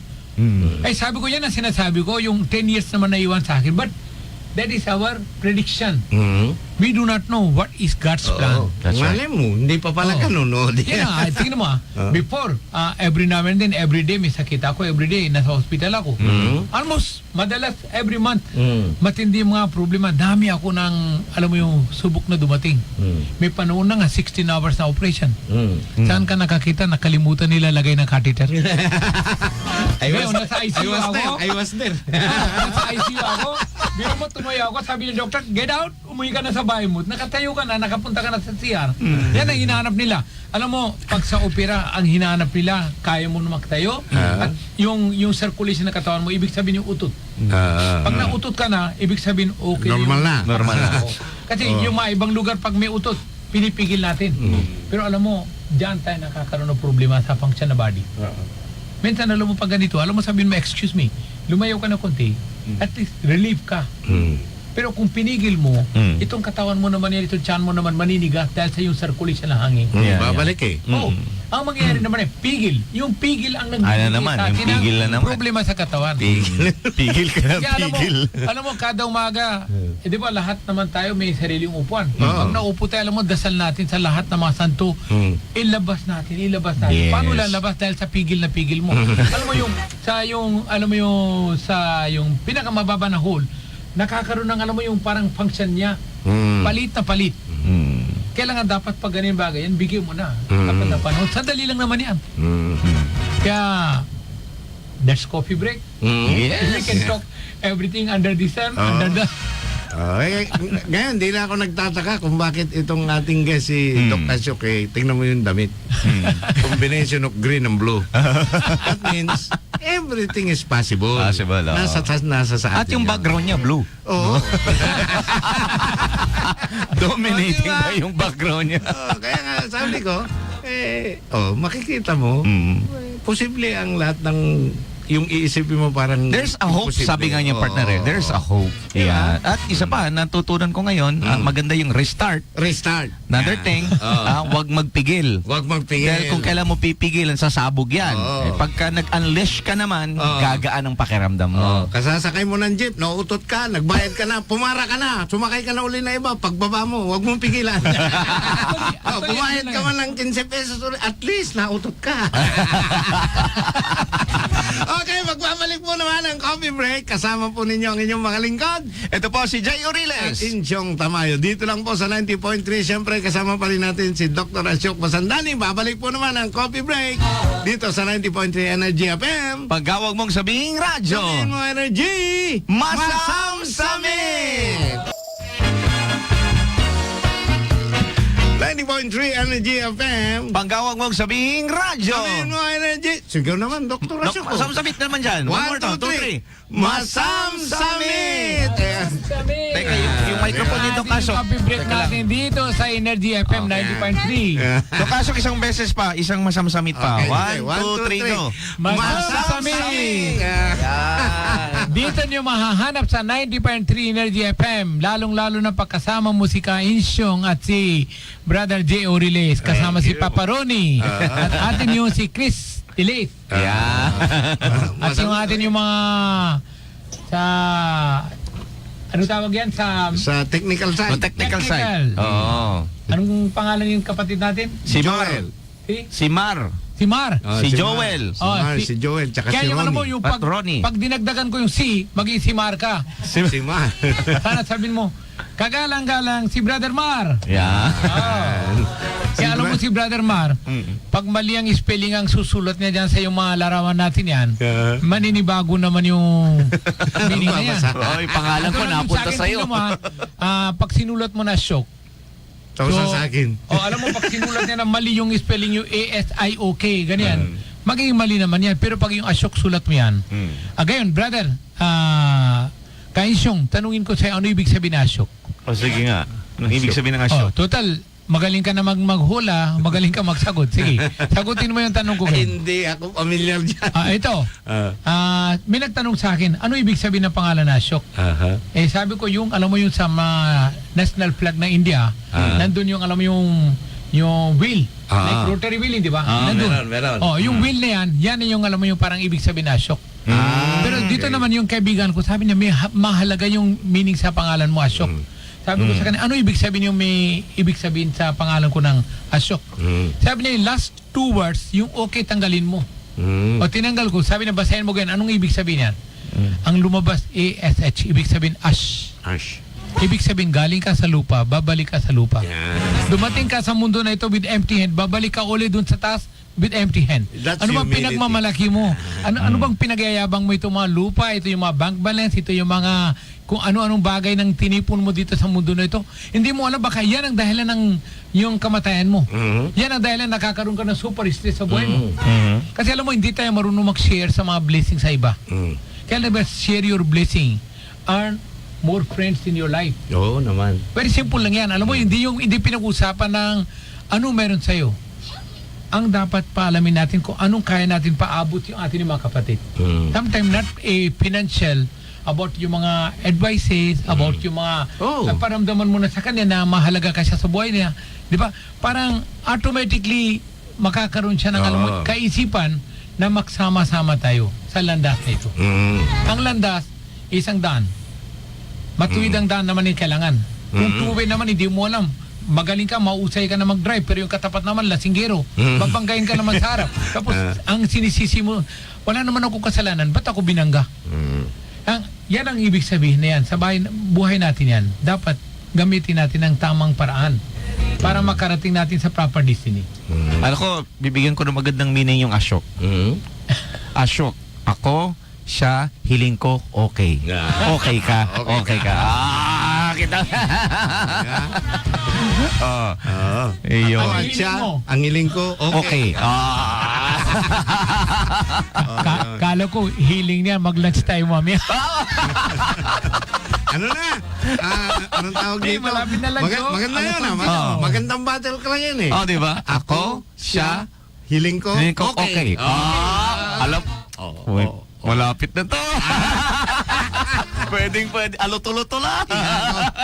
Ay sabi ko, yan ang sinasabi ko, yung 10 years naman na iwan sa akin. But that is our prediction. We do not know what is God's plan. That's right. Malay mo, hindi pa pala kanunod. Yan na, tingnan mo before, every now and then, every day may sakit ako, every day nasa hospital ako. Almost, madalas, every month, matindi yung mga problema. Dami ako ng, alam mo yung subok na dumating. May panahon na nga, 16 hours na operation. Saan ka nakakita, nakalimutan nila lagay ng catheter? Ngayon, nasa ICU ako. I was there. Nasa ICU ako. Biro mo, tumayo ako. Sabi ni doctor, get out. Umuwi ka na sa bahay mo. Nakatayo ka na, nakapunta ka na sa CR. Yan ang hinahanap nila. Alam mo, pag sa opera, ang hinahanap nila, kaya mo na magtayo. At yung circulation ng katawan mo, ibig sabihin yung utot. Pag nautot ka na, ibig sabihin okay. Normal na. Normal na. Kasi yung mga ibang lugar, pag may utot, pinipigil natin. Pero alam mo, diyan tayo nakakaroon ng problema sa function na body. Minsan alam mo pag ganito, alam mo sabihin mo, excuse me, lumayaw ka na konti, at least relieve ka. Pero kung pinigil mo, itong katawan mo naman yan, itong tiyan mo naman maninigas dahil sa yung circulation ng hangin. Babalik eh. Oo. Ang mangyayari naman pigil. Yung pigil ang nagbibigay naman, sa yung atin ng pigil na naman. problema sa katawan. Pigil ka na, Kaya pigil. alam mo, kada umaga, di ba lahat naman tayo may sariling upuan. Pag naupo tayo, alam mo, dasal natin sa lahat ng mga santo. Ilabas natin. Yes. Paano lalabas? Dahil sa pigil na pigil mo. Alam mo yung pinakamababa na hole, nakakaroon ng alam mo yung parang function niya. Palit na palit. Kailangan dapat pag ganyan bagay yan, bigyan mo na. Dapat na panahon. Sandali lang naman yan. Kaya, that's coffee break. Yes. We can talk everything under the sun, under the... Ngayon, di na ako nagtataka kung bakit itong ating guest si Doc Asyok, tingnan mo yung damit. Combination of green and blue. That means everything is possible. Possible, oo. Nasa sa At atin yung yan. background niya, blue. Oo. Dominating Diba? ba yung background niya? Kaya nga, sabi ko, makikita mo, posible ang lahat ng yung iisipin mo parang There's a hope, imposible. sabi nga niya partner eh. There's a hope. Diba? Yeah. At isa pa, natutunan ko ngayon, maganda yung restart. Restart. Another thing, wag magpigil. Huwag magpigil. Dahil kung kailan mo pipigilan, sasabog yan. Oo. Pagka nag-unleash ka naman, Oo. gagaan ang pakiramdam mo. Kasasakay mo ng jeep, nauutot ka, nagbayad ka na, pumara ka na, sumakay ka na uli na iba, pagbaba mo, huwag mong pigilan. Pumayad ka man ng 15 pesos ulit, at least nautot ka. Okay, magbabalik po naman ang coffee break. Kasama po ninyo ang inyong mga lingkod. Ito po si Jay At Oriles. Insyong Tamayo. Dito lang po sa 90.3. Siyempre, kasama pa rin natin si Dr. Asyok Masandani. Babalik po naman ang coffee break dito sa 90.3 Energy FM. Pagkawag mong sabihing radyo, Sabihin mo, Energy! Masamsamit! 90.3 Energy FM. Pagkawag mong sabihing radyo, Sabihin mo, Energy! Sigaw naman, Dr. Asyok. Masamsamit naman dyan. One more time. 2, 3. Masamsamit! Ayan. Teka, yung microphone nito, Kasok. Papi-break natin dito sa Energy FM 90.3. So, Kasok, isang beses pa. Isang masamsamit pa. Okay, 1, 2, 3, go. Masamsamit! Yan. Dito nyo mahahanap sa 90.3 Energy FM, lalong-lalo na pagkasama mo si Kainsyong at si Brother J. Oriles, kasama si Papa Ronnie, at atin yung si Chris Tilis. Yan. At yung atin yung mga sa ano tawag yan? Sa technical side. So, technical Technical. side. Oo. Anong pangalan yung kapatid natin? Si Joel. Mar. Si Mar. Si Mar. Si Joel. Si Mar, si Joel, tsaka Kaya si yung ano mo, Ronnie. yung At Ronnie. pag dinagdagan ko yung si, maging si Mar ka. Si Mar. Sana sabihin mo, kagalang-galang si Brother Mar. Yan. Kaya alam mo si Brother Mar, pag mali ang spelling ang susulat niya dyan sa yung mga larawan natin yan, maninibago naman yung meaning na yan. Oy, pangalan ko Katulad yung napunta akin, sa'yo. tingnan mo, pag sinulat mo na Asyok, Tausan sa akin. alam mo, pag sinulat niya na mali yung spelling yung ASIOK, ganyan, magiging mali naman yan. Pero pag yung Asyok sulat mo yan, gayon, brother, Kainsyong, tanungin ko sa'yo, ano ibig sabihin na Asyok? O sige nga. Anong ibig sabihin ng Asyok? Total, magaling ka na maghula, magaling ka magsagot. Sige, sagutin mo yung tanong ko. Hindi ako familiar dyan. Ito, may nagtanong sa akin, ano ibig sabihin ng pangalan na Asyok? Sabi ko yung, alam mo yung sa national flag ng India, nandun yung, alam mo yung wheel, like rotary wheel, di ba? Nandun. meron. Yung wheel na yan yung, alam mo yung parang ibig sabihin na Asyok. Pero dito naman yung kaibigan ko, sabi niya, may mahalaga yung meaning sa pangalan mo, Asyok. Sabi ko sa kanya, ano ibig sabihin yung may ibig sabihin sa pangalan ko ng Asyok? Sabi niya, yung last 2 words, yung okay tanggalin mo. O tinanggal ko, sabi niya, basahin mo ganyan, anong ibig sabihin yan? Ang lumabas, ASH, ibig sabihin ash. Ash. Ibig sabihin, galing ka sa lupa, babalik ka sa lupa. Yan. Dumating ka sa mundo na ito with empty hand, babalik ka ulit dun sa taas with empty hand. That's Ano bang humility. pinagmamalaki mo? Ano bang pinagyayabang mo itong mga lupa, ito yung mga bank balance, ito yung mga kung ano-anong bagay ng tinipon mo dito sa mundo na ito. Hindi mo alam, baka yan ang dahilan ng yung kamatayan mo. Yan ang dahilan nakakaroon ka ng super stress sa buhay mo. Kasi alam mo, hindi tayo marunong mag-share sa mga blessings sa iba. Kaya diba, share your blessing. Earn more friends in your life. Oo naman. Very simple lang yan. Alam mo, hindi pinag-usapan ng ano meron sa'yo. Ang dapat paalamin natin kung anong kaya natin paabot yung ating mga kapatid. Sometimes not a financial, about yung mga advices, about yung mga paramdaman mo na sa kanya na mahalaga ka siya sa buhay niya. Di ba? Parang automatically makakaroon siya ng alam mo, kaisipan na magsama-sama tayo sa landas na ito. Ang landas, isang daan. Matuwid ang daan naman yung kailangan. Kung tuwid naman, hindi mo alam. Magaling ka, mausay ka na mag-drive, pero yung katapat naman, lasinggero. Babanggayin ka naman sa harap. Tapos, ang sinisisi mo, wala naman ako kasalanan, ba't ako binangga? Yan ang ibig sabihin na yan. Sa buhay natin yan, dapat gamitin natin ang tamang paraan para makarating natin sa proper destiny. Alam ko, bibigyan ko ng magandang meaning yung Asyok. Asyok, ako, siya, hiling ko, okay. Okay ka, okay ka. Kita. Iyo. Ako at siya, ang hiling ko, okay. Kala ko, healing niya, mag-lunch tayo mamaya. Ano na? Anong tawag dito? Malapit na lang, Joe. Maganda yun, magandang battle ka lang yan eh. Oh, di ba? Ako, siya, hiling ko, hiling ko, okay. Alam, malapit na to. Pwede. Aluto-luto lang.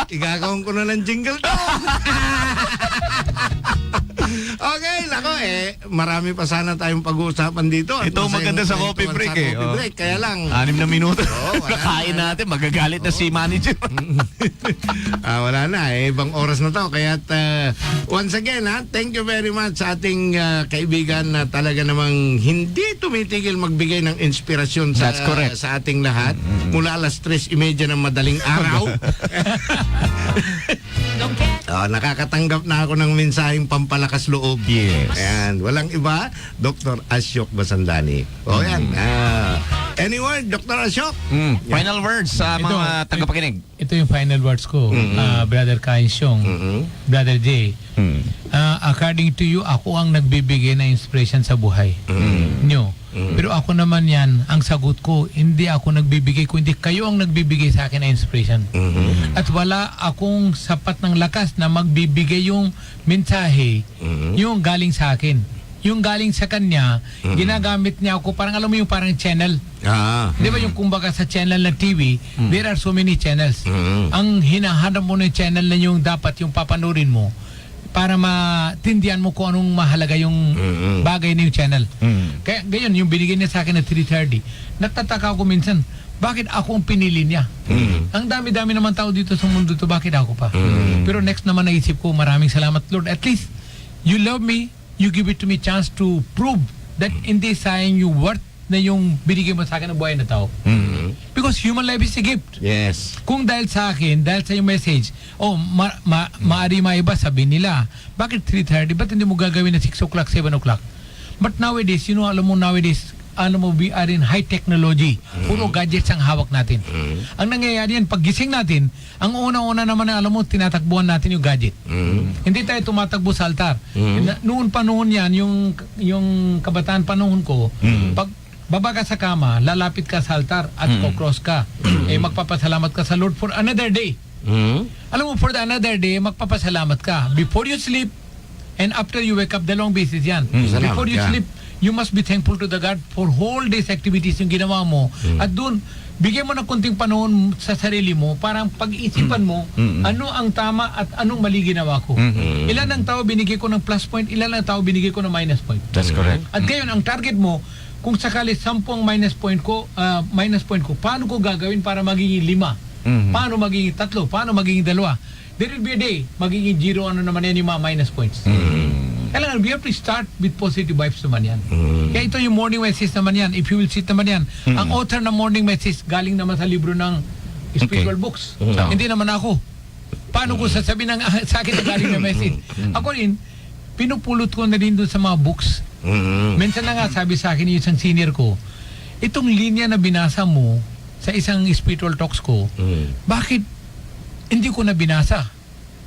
Igagawin ko na ng jingle to. Okay, nako marami pa sana tayong pag-uusapan dito. Ito maganda sa coffee break eh. Coffee break, kaya lang 6 na minuto. wala Kakain natin, magagalit na si manager. wala na ibang oras na to. Kaya once again thank you very much sa ating kaibigan na talaga namang hindi tumitigil magbigay ng inspirasyon sa That's correct. sa ating lahat mula alas 3:30 ng madaling araw. Nakakatanggap na ako ng mensaheng pampalakas loob. Yes. Ayan, walang iba, Dr. Asyok Basandani. O yan. Any word, Dr. Asyok? Final words sa mga tagapakinig. Ito yung final words ko, Brother Kainsyong, Brother J. According to you, ako ang nagbibigay ng inspiration sa buhay nyo. Pero ako naman yan, ang sagot ko, hindi ako nagbibigay, kundi kayo ang nagbibigay sa akin ng inspiration. At wala akong sapat ng lakas na magbibigay yung mensahe, yung galing sa akin. Yung galing sa kanya, ginagamit niya ako, parang alam mo yung parang channel. Di ba yung kumbaga sa channel ng TV, there are so many channels. Ang hinahanap mo ng channel na yung dapat yung papanurin mo para matindihan mo kung anong mahalaga yung bagay na yung channel. Kaya gayon, yung binigay niya sa akin na 3:30, natataka ako minsan, bakit ako ang pinili niya? Ang dami-dami naman tao dito sa mundo to, bakit ako pa? Pero next naman naisip ko, maraming salamat Lord. At least, you love me, you give it to me chance to prove that hindi sayang yung worth na yung binigay mo sa akin ng buhay na tao. Because human life is a gift. Yes. Kung dahil sa akin, dahil sa yung message, maari maiba, sabihin nila, bakit 3:30? Ba't hindi mo gagawin na 6 o'clock, 7 o'clock? But nowadays, alam mo nowadays, we are in high technology. Puro gadgets ang hawak natin. Ang nangyayari yan, pag gising natin, ang una-una naman alam mo, tinatakbuhan natin yung gadget. Hindi tayo tumatakbo sa altar. Noon panahon yan, yung kabataan panahon ko, pag baba ka sa kama, lalapit ka sa altar at kukross ka. Magpapasalamat ka sa Lord for another day. Alam mo, for the another day, magpapasalamat ka. Before you sleep, and after you wake up, dalawang beses yan. Before you sleep, you must be thankful to the God for whole day's activities yung ginawa mo. At doon, bigyan mo ng konting panahon sa sarili mo, parang pag-isipan mo, ano ang tama at anong mali ginawa ko. Ilan ang tao binigay ko ng plus point, ilan ang tao binigay ko ng minus point. That's correct. At ngayon, ang target mo, kung sakali 10 minus point ko, paano ko gagawin para magiging 5? Paano magiging 3? Paano magiging 2? There will be a day, magiging 0, ano naman yan yung mga minus points. Kailangan, we have to start with positive vibes naman yan. Kaya ito yung morning message naman yan. If you will sit naman yan. Ang author ng morning message galing naman sa libro ng spiritual books. Hindi naman ako. Paano ko sasabihin sa akin na galing na message? Ako rin, pinupulot ko na rin doon sa mga books. Minsan na nga sabi sa akin yung isang senior ko, itong linya na binasa mo sa isang spiritual talks ko, bakit hindi ko na binasa?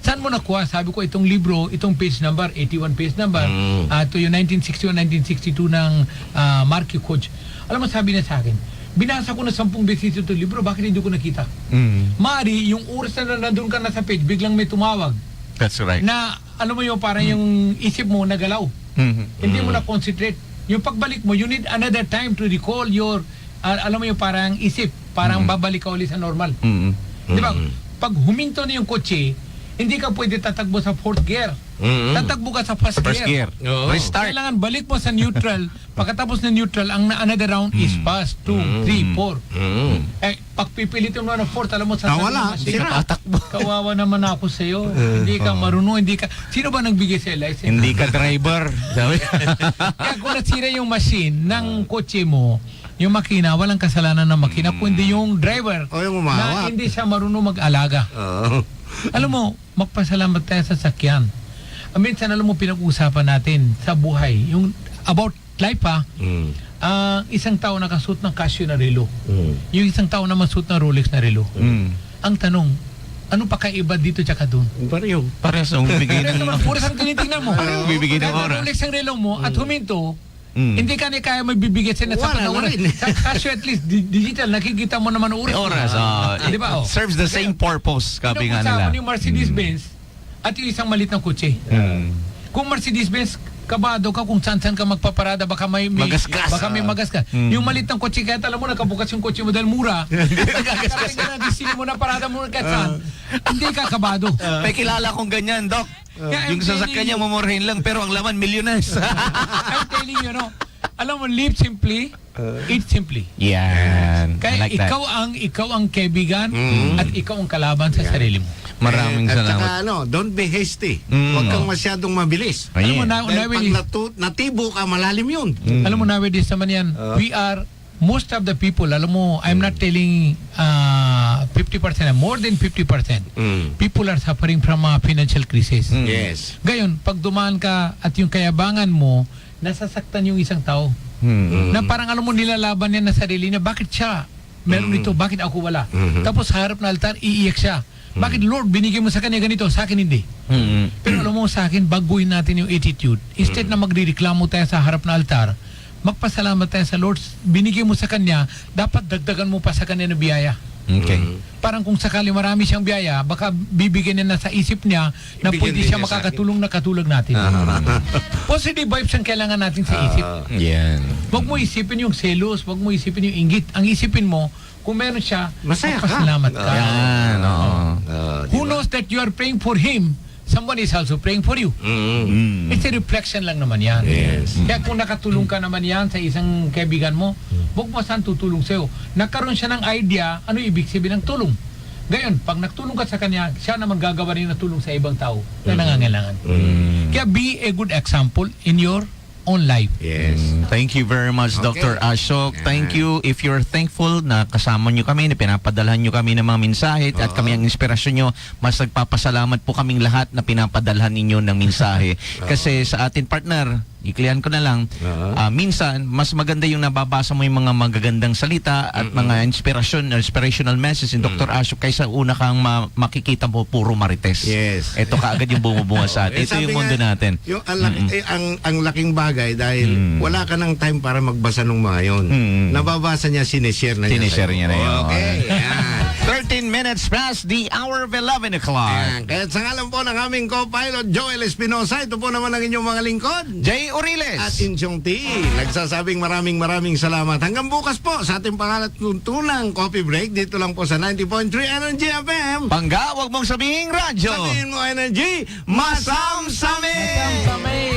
Saan mo nakuha? Sabi ko, itong libro, itong page number, 81 page number, ito yung 1961-1962 ng Marky Coach. Alam mo, sabi na sa akin, binasa ko na 10 beses itong libro, bakit hindi ko nakita? Maari, yung oras na nandun ka na sa page, biglang may tumawag. That's right. Na, alam mo yung parang yung isip mo nagalaw. Hindi mo na concentrate. Yung pagbalik mo, you need another time to recall your, alam mo yung parang isip, parang babalik ka ulit sa normal. Di ba? Pag huminto na yung kotse, hindi ka pwede tatakbo sa 4th gear. Tatakbo ka sa first gear. Restart. Kailangan balik mo sa neutral. Pagkatapos ng neutral, ang another round is fast. 2, 3, 4. Pag pipilitin mo na 4th, alam mo sa wala, Tatakbo. kawawa naman ako sa iyo. Hindi ka marunong, hindi ka. Sino ba nagbigay sa license? Hindi ka driver. Sabi. Kaya kung nasira yung machine ng kotse mo, yung makina, walang kasalanan ng makina, kundi yung driver O yung na umawat. hindi siya marunong mag-alaga. Alam mo, magpasalamat tayo sa sakyan. Minsan, alam mo, pinag-uusapan natin sa buhay, yung about life isang tao nakasuot ng Casio na relo. Yung isang tao naman suot ng Rolex na relo. Ang tanong, ano pa kaiba dito tsaka doon? Pareho. Parehas ang bibigay ng Oras ang tinitingnan mo. bibigay ng Kahit oras. Rolex ang relo mo at huminto, hindi ka niya kaya magbibigay sa sapat na Wala oras. rin. Sa Casio at least, digital, nakikita mo naman oras. Oras. Di ba? It serves the same purpose. Sabi nga Pinag-usapan nila. yung Mercedes-Benz at yung isang malit ng kotse. Kung Mercedes-Benz, kabado ka kung saan-saan ka magpaparada, baka may Magasgas. Baka may magasgas. Yung malit ng kotse, kahit alam mo, nakabukas yung kotse mo dahil mura. Karating ka na, disili mo na parada mo kahit saan. Hindi ka kabado. May kilala kong ganyan, Doc. Kaya Yung I'm sasakyan niya telling you- mamurahin lang pero ang laman milyones. I'm telling you, no? Alam mo, live simply, eat simply. Yan. Kaya ikaw ang kaibigan at ikaw ang kalaban sa sarili mo. Maraming At salamat. saka don't be hasty. Huwag kang masyadong mabilis. Alam mo, Dahil pag nowadays, natibo ka, malalim yun. alam mo nowadays naman yan, we are, most of the people, alam mo, I'm not telling 50%, more than 50%. People are suffering from financial crisis. Yes. Gayon, pag dumaan ka at yung kayabangan mo, nasasaktan yung isang tao. Na parang alam mo, nilalaban niya na sarili niya, bakit siya meron ito, bakit ako wala? Tapos sa harap na altar, iiyak siya. Bakit Lord, binigay mo sa kanya ganito, sa akin hindi? Pero alam mo sa akin, baguhin natin yung attitude. Instead na magrereklamo tayo sa harap na altar, magpasalamat tayo sa Lord. Binigay mo sa Kanya, dapat dagdagan mo pa sa Kanya ng biyaya. Okay. Parang kung sakali marami siyang biyaya, baka bibigyan niya na sa isip niya na Ibigyan pwede din siya niya sa makakatulong na katulad natin. Positive vibes ang kailangan natin sa isip. Yan. Huwag mo isipin yung selos, huwag mo isipin yung inggit. Ang isipin mo, kung meron siya, Masaya ka. magpasalamat ka. Yan, oo. Who knows that you are praying for him, someone is also praying for you. It's a reflection lang naman yan. Yes. Kaya kung nakatulong ka naman yan sa isang kaibigan mo, huwag mo saan tutulong sa'yo. Nagkaroon siya ng idea, ano ibig sabihin ng tulong. Ngayon, pag nagtulong ka sa kanya, siya naman gagawa rin ng tulong sa ibang tao na nangangailangan. Kaya be a good example in your own life. Yes. Thank you very much, Okay. Dr. Ashok. Thank you. If you're thankful na kasama nyo kami, na pinapadalhan nyo kami ng mga mensahe at kami ang inspirasyon nyo, mas nagpapasalamat po kaming lahat na pinapadalhan ninyo ng mensahe. Kasi sa atin partner, iklihan ko na lang, minsan, mas maganda yung nababasa mo yung mga magagandang salita at mga inspirational message ni Dr. Ashok kaysa una kang makikita mo puro marites. Yes. Ito kaagad yung bumubunga sa atin. Ito Sabi yung mundo nga, natin. Yung ang laking bagay dahil wala ka ng time para magbasa ng mga yun. Nababasa niya, sinishare na niya. Sinishare sa'yo. niya na yun. Okay. Yan. 13 minutes past the hour of 11 o'clock. Yan. Kaya sa ngalan po ng aming co-pilot Joel Espinosa, ito po naman ang inyong mga lingkod. Jay Uriles. At Insyong T, nagsasabing maraming salamat. Hanggang bukas po sa ating pangatuntunang coffee break dito lang po sa 90.3 Energy FM. Pangga, wag mong sabihing radyo. Sabihin mo Energy, masamsami! Masamsami!